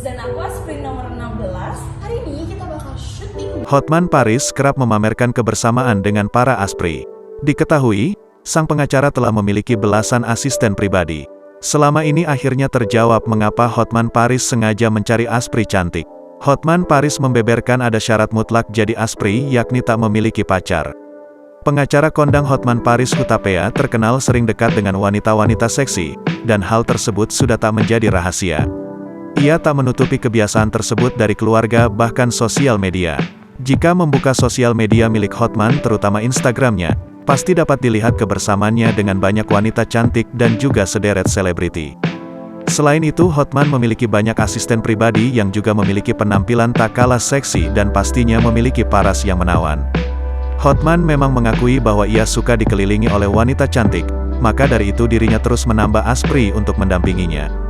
Dan aku Aspri nomor 16. Hari ini kita bakal syuting. Hotman Paris kerap memamerkan kebersamaan dengan para Aspri. Diketahui, sang pengacara telah memiliki belasan asisten pribadi. Selama ini akhirnya terjawab mengapa Hotman Paris sengaja mencari Aspri cantik. Hotman Paris membeberkan ada syarat mutlak jadi Aspri, yakni tak memiliki pacar. Pengacara kondang Hotman Paris Hutapea terkenal sering dekat dengan wanita-wanita seksi, dan hal tersebut sudah tak menjadi rahasia. Ia tak menutupi kebiasaan tersebut dari keluarga bahkan sosial media. Jika membuka sosial media milik Hotman terutama Instagramnya, pasti dapat dilihat kebersamaannya dengan banyak wanita cantik dan juga sederet selebriti. Selain itu, Hotman memiliki banyak asisten pribadi yang juga memiliki penampilan tak kalah seksi dan pastinya memiliki paras yang menawan. Hotman memang mengakui bahwa ia suka dikelilingi oleh wanita cantik, maka dari itu dirinya terus menambah Aspri untuk mendampinginya.